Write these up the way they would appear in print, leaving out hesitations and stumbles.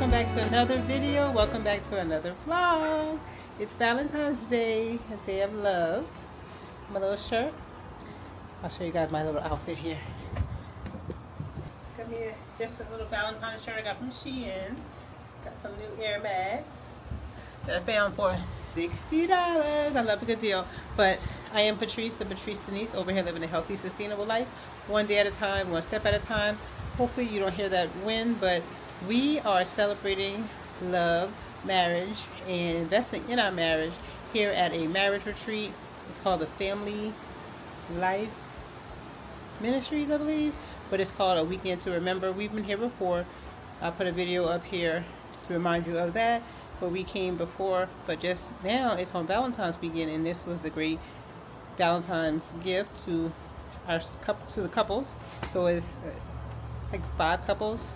welcome back to another video. Welcome back to another vlog. It's Valentine's Day, a day of love. My little shirt. I'll show you guys my little outfit here. Got me just a little Valentine's shirt I got from Shein. Got some new airbags that I found for $60. I love a good deal. But I am Patrice, the Patrice.Denise, over here living a healthy, sustainable life. One day at a time, one step at a time. Hopefully you don't hear that wind, but we are celebrating love, marriage, and investing in our marriage here at a marriage retreat. It's called the Family Life Ministries, I believe, but it's called A Weekend to Remember. We've been here before. I'll put a video up here to remind you of that, where we came before, but just now it's on Valentine's weekend, and this was a great Valentine's gift to the couples. So it's like 5 couples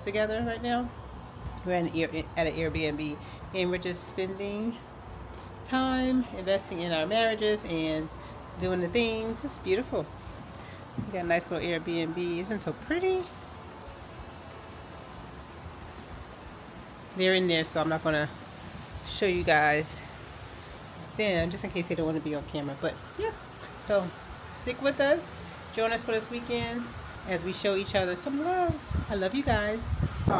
together right now. We're at an Airbnb, and we're just spending time investing in our marriages and doing the things. It's beautiful. We got a nice little Airbnb. Isn't it so pretty? They're in there, so I'm not gonna show you guys them just in case they don't want to be on camera. But yeah, so stick with us, join us for this weekend as we show each other some love. I love you guys. We're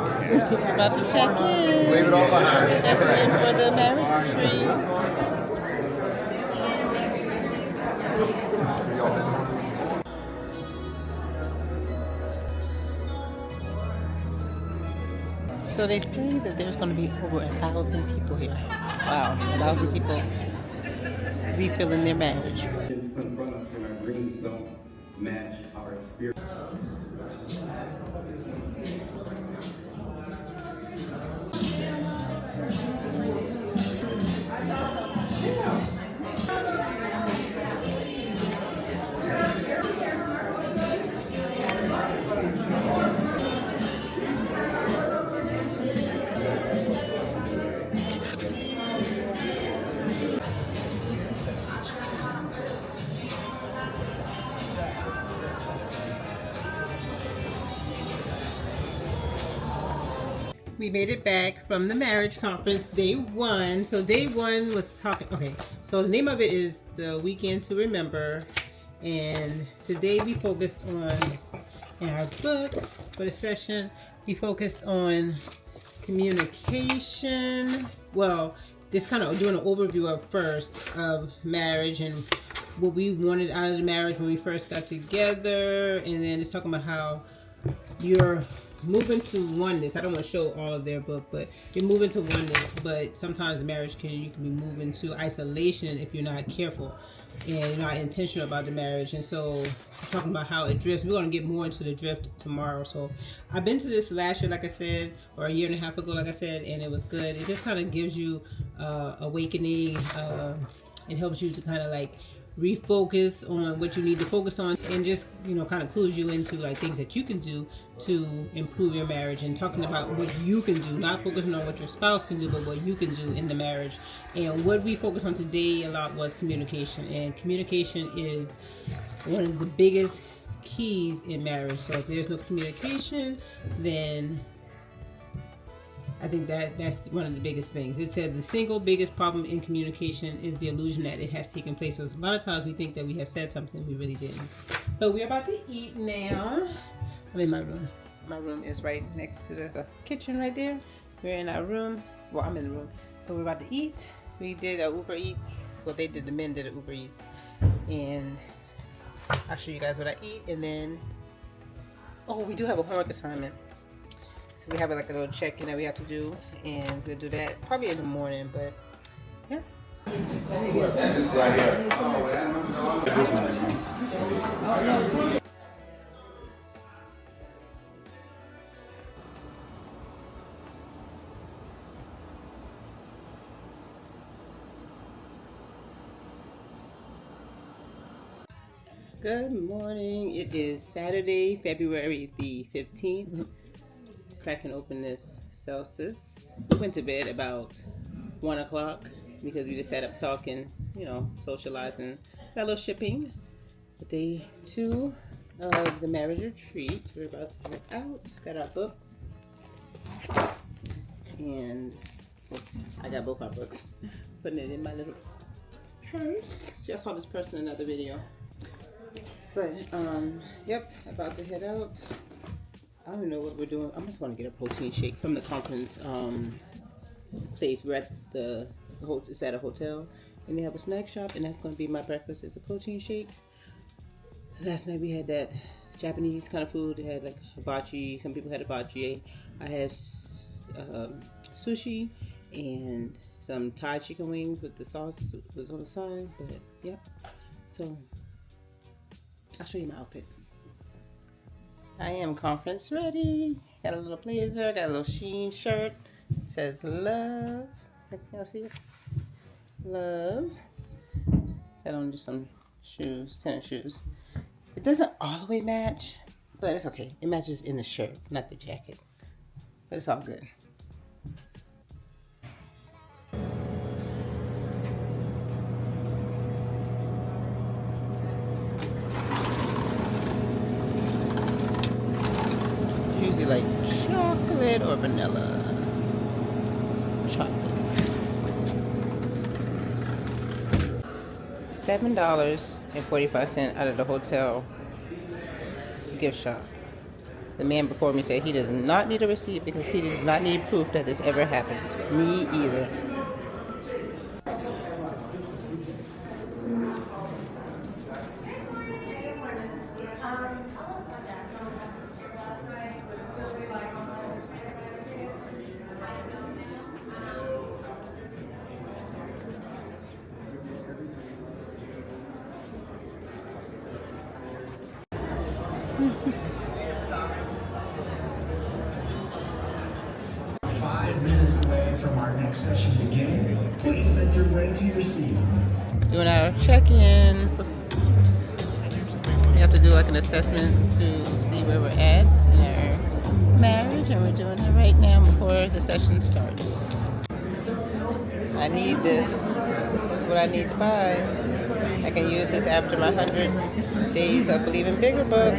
about to check in. Leave it all behind. That's it for the marriage retreat. So they say that there's going to be over 1,000 people here. Wow, 1,000 people refilling their marriage. Confront us when our dreams don't match our experience. We made it back from the marriage conference, day 1. So day 1 was talking, okay, so the name of it is The Weekend to Remember. And today we focused on, in our book for the session, we focused on communication. Well, this kind of doing an overview of first of marriage and what we wanted out of the marriage when we first got together. And then it's talking about how you're moving to oneness. I don't want to show all of their book, but you're moving to oneness, but sometimes marriage you can be moving to isolation if you're not careful and you're not intentional about the marriage. And so it's talking about how it drifts. We're going to get more into the drift tomorrow. So I've been to this last year, like I said, or a year and a half ago, like I said, and it was good. It just kind of gives you awakening. It helps you to kind of like refocus on what you need to focus on, and just, you know, kind of clues you into like things that you can do to improve your marriage, and talking about what you can do, not focusing on what your spouse can do, but what you can do in the marriage. And what we focused on today a lot was communication, and communication is one of the biggest keys in marriage. So if there's no communication, then I think that's one of the biggest things. It said the single biggest problem in communication is the illusion that it has taken place. So a lot of times we think that we have said something we really didn't. But we're about to eat now. I'm in my room. My room is right next to the kitchen right there. We're in our room. Well, I'm in the room. But we're about to eat. We did a Uber Eats. Well, the men did an Uber Eats. And I'll show you guys what I eat. And then, oh, we do have a homework assignment. So we have like a little check-in that we have to do, and we'll do that probably in the morning, but yeah. Good morning. It is Saturday, February the 15th. Cracking open this Celsius. We went to bed about 1 o'clock because we just sat up talking, you know, socializing, fellowshipping. Day 2 of the marriage retreat. We're about to head out. Got our books. and I got both my books. Putting it in my little purse. I saw this purse in another video. But yep, about to head out. I don't know what we're doing. I'm just gonna get a protein shake from the conference place. We're at it's at a hotel, and they have a snack shop, and that's gonna be my breakfast. It's a protein shake. Last night we had that Japanese kind of food. They had like hibachi. Some people had hibachi. I had sushi and some Thai chicken wings with the sauce was on the side. But yep. So I'll show you my outfit. I am conference ready. Got a little blazer. Got a little Sheen shirt. It says love. Can y'all see it? Love. Got on just some shoes, tennis shoes. It doesn't all the way match, but it's okay. It matches in the shirt, not the jacket. But it's all good. Usually like chocolate or vanilla. Chocolate. $7.45 out of the hotel gift shop. The man before me said he does not need a receipt because he does not need proof that this ever happened. Me either. Minutes away from our next session beginning. Please make your way to your seats. Doing our check-in. We have to do like an assessment to see where we're at in our marriage, and we're doing it right now before the session starts. I need this. This is what I need to buy. I can use this after my 100 Days of Believing Bigger book.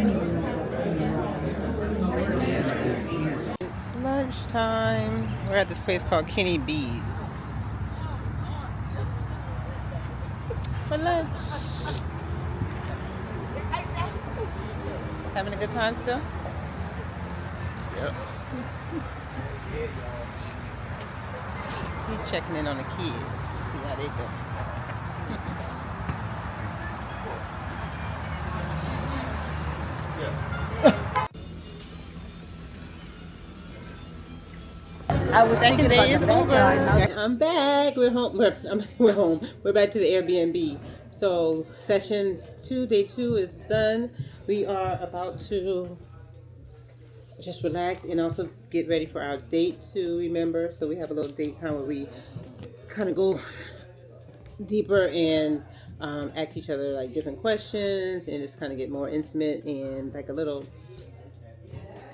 Lunchtime. We're at this place called Kenny B's for lunch. Having a good time still? Yep. He's checking in on the kids, see how they go. I was Second thinking day is about over. I'm back. We're home. We're home. We're back to the Airbnb. So session 2, day 2 is done. We are about to just relax and also get ready for our date to remember. So we have a little date time where we kind of go deeper and ask each other like different questions and just kind of get more intimate, and like a little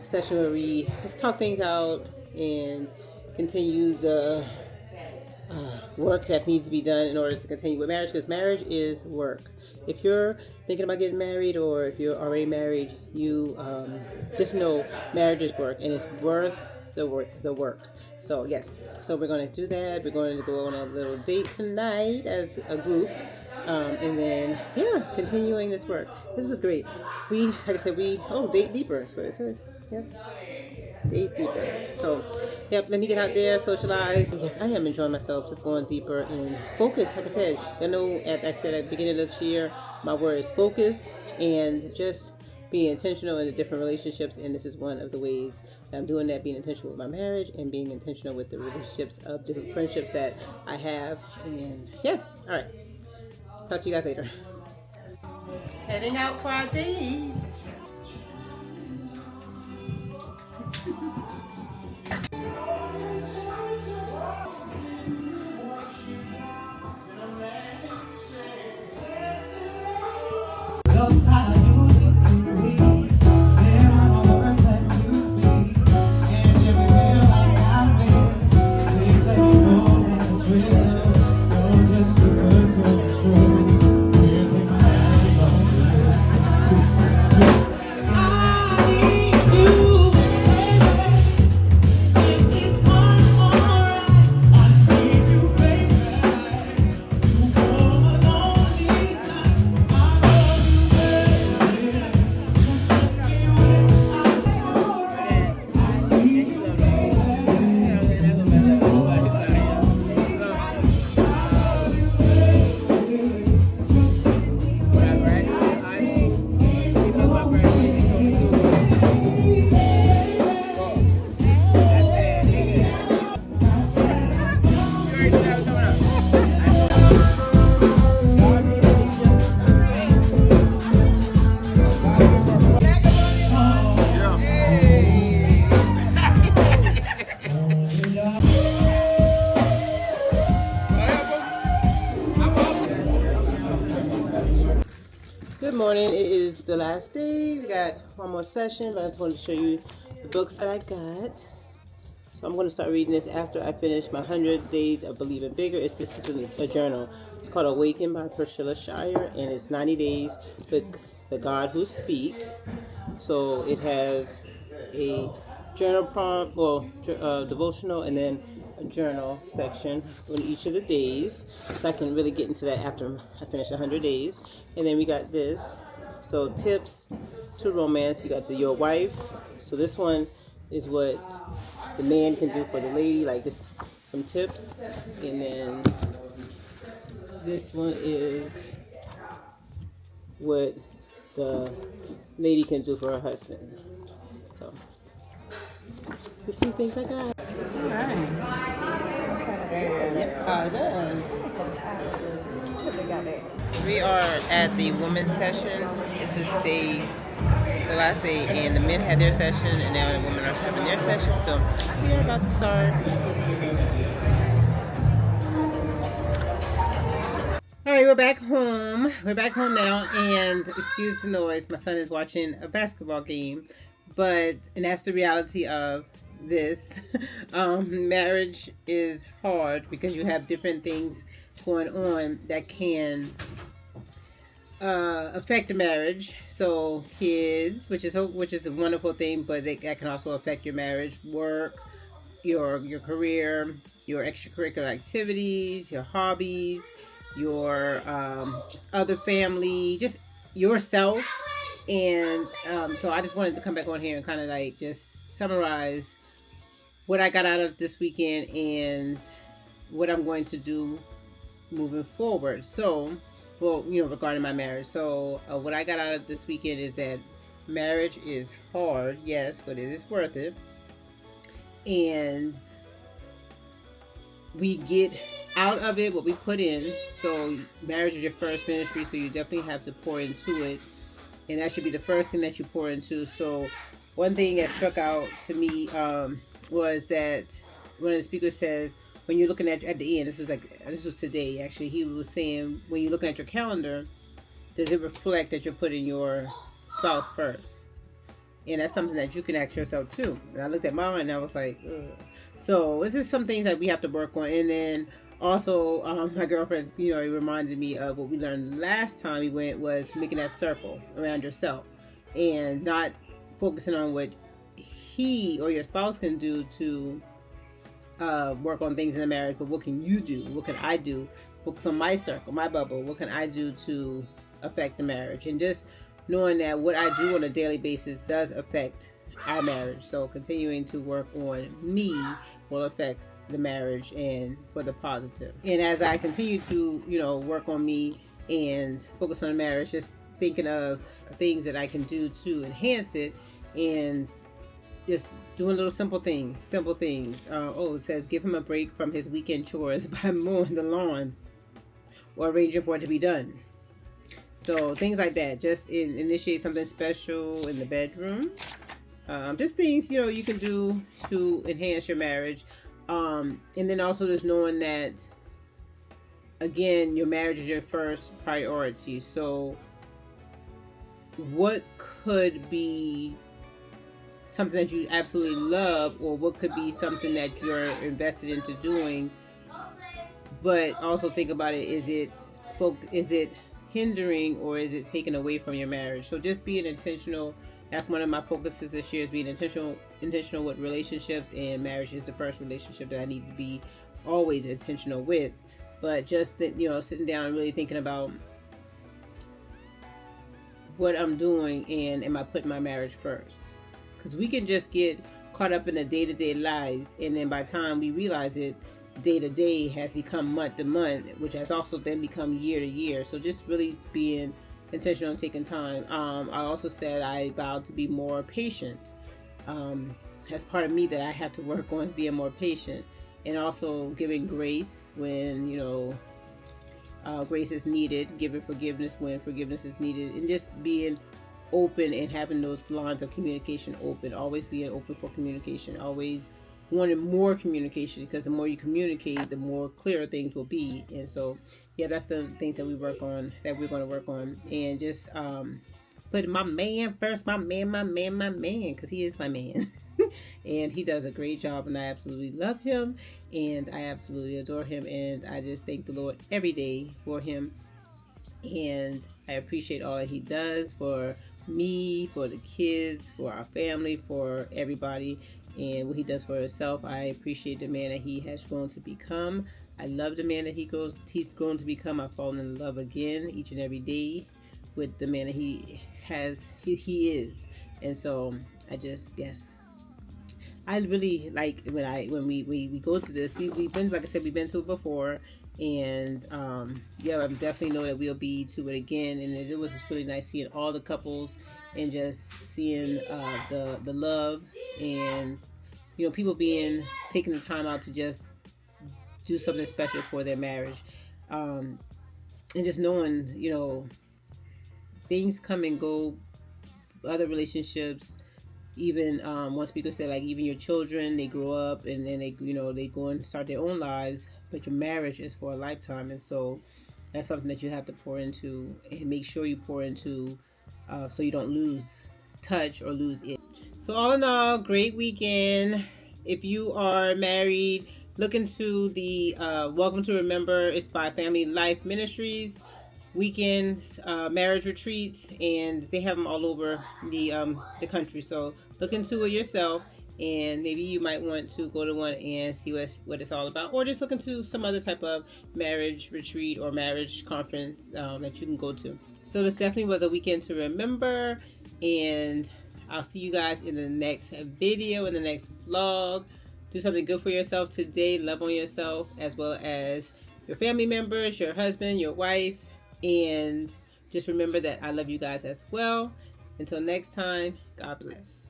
session where we just talk things out and continue the work that needs to be done in order to continue with marriage, because marriage is work. If you're thinking about getting married, or if you're already married, you just know marriage is work, and it's worth the work. So yes, so we're going to do that. We're going to go on a little date tonight as a group, and then continuing this work. This was great. Like I said, date deeper. That's what it says. Yep. Date deeper. So, yep, let me get out there, socialize. Yes, I am enjoying myself, just going deeper and focus. Like I said, as I said at the beginning of this year, my word is focus and just being intentional in the different relationships. And this is one of the ways that I'm doing that, being intentional with my marriage and being intentional with the relationships of different friendships that I have. And yeah, all right. Talk to you guys later. Heading out for our dates. True. morning. It is the last day. We got one more session, but I just wanted to show you the books that I got. So I'm going to start reading this after I finish my 100 Days of Believing Bigger. This is a journal. It's called Awaken by Priscilla Shire, and it's 90 days with the God Who Speaks. So it has a journal prompt, devotional, and then a journal section on each of the days. So I can really get into that after I finish 100 days. And then we got this. So tips to romance. You got your wife. So this one is what the man can do for the lady, like just some tips. And then this one is what the lady can do for her husband. So there's some things I got. Alright. It does. We are at the women's session. This is the last day, and the men had their session, and now the women are having their session. So we are about to start. All right, we're back home. We're back home now, and excuse the noise. My son is watching a basketball game, and that's the reality of this. Marriage is hard because you have different things going on that can affect the marriage. So kids, which is a wonderful thing, but that can also affect your marriage. Work, your career, your extracurricular activities, your hobbies, your other family, just yourself. And so I just wanted to come back on here and kind of like just summarize what I got out of this weekend and what I'm going to do moving forward. So, regarding my marriage. So what I got out of this weekend is that marriage is hard, yes, but it is worth it. And we get out of it what we put in. So marriage is your first ministry, so you definitely have to pour into it. And that should be the first thing that you pour into. So one thing that struck out to me was that one of the speakers says, when you're looking at the end, this was today actually, he was saying, when you're looking at your calendar, does it reflect that you're putting your spouse first? And that's something that you can ask yourself too. And I looked at mine and I was like, ugh. So this is some things that we have to work on. And then also my girlfriend, it reminded me of what we learned last time we went, was making that circle around yourself and not focusing on what he or your spouse can do to work on things in a marriage, but what can you do? What can I do? Focus on my circle, my bubble. What can I do to affect the marriage? And just knowing that what I do on a daily basis does affect our marriage. So continuing to work on me will affect the marriage and for the positive. And as I continue to, work on me and focus on the marriage, just thinking of things that I can do to enhance it and just doing little simple things. It says give him a break from his weekend chores by mowing the lawn or arranging for it to be done. So things like that. Just initiate something special in the bedroom. Just things, you can do to enhance your marriage. And then also just knowing that, again, your marriage is your first priority. So what could be something that you absolutely love, or what could be something that you're invested into doing, but also think about it, is it hindering or is it taken away from your marriage? So just being intentional. That's one of my focuses this year, is being intentional with relationships, and marriage is the first relationship that I need to be always intentional with. But just that, sitting down and really thinking about what I'm doing, and am I putting my marriage first? Because we can just get caught up in the day-to-day lives, and then by the time we realize it, day-to-day has become month-to-month, which has also then become year-to-year. So just really being intentional and taking time. I also said I vowed to be more patient. As part of me that I have to work on being more patient, and also giving grace when grace is needed, giving forgiveness when forgiveness is needed, and just being open and having those lines of communication open. Always being open for communication. Always wanted more communication, because the more you communicate, the more clearer things will be. And so, yeah, that's the things that we work on, that we're going to work on. And just put my man first, my man, because he is my man. And he does a great job, and I absolutely love him, and I absolutely adore him, and I just thank the Lord every day for him. And I appreciate all that he does for me, for the kids, for our family, for everybody, and what he does for himself. I appreciate the man that he has grown to become. I love the man that he's grown to become. I've fallen in love again each and every day with the man that he is. And so I just, yes, I really like when we go to this. We've been, like I said, we've been to it before, and yeah, I definitely know that we'll be to it again. And it was just really nice seeing all the couples, and just seeing the love, and people taking the time out to just do something special for their marriage, and just knowing things come and go, other relationships. Even once people say, like, even your children, they grow up and then they go and start their own lives, but your marriage is for a lifetime. And so that's something that you have to pour into, and make sure you pour into, so you don't lose touch or lose it. So all in all, great weekend. If you are married, look into the Welcome to Remember. It's by Family Life Ministries. Weekends, marriage retreats, and they have them all over the country. So look into it yourself, and maybe you might want to go to one and see what it's all about, or just look into some other type of marriage retreat or marriage conference that you can go to. So this definitely was a weekend to remember, and I'll see you guys in the next video, in the next vlog. Do something good for yourself today. Love on yourself, as well as your family members, your husband, your wife. And just remember that I love you guys as well. Until next time, God bless.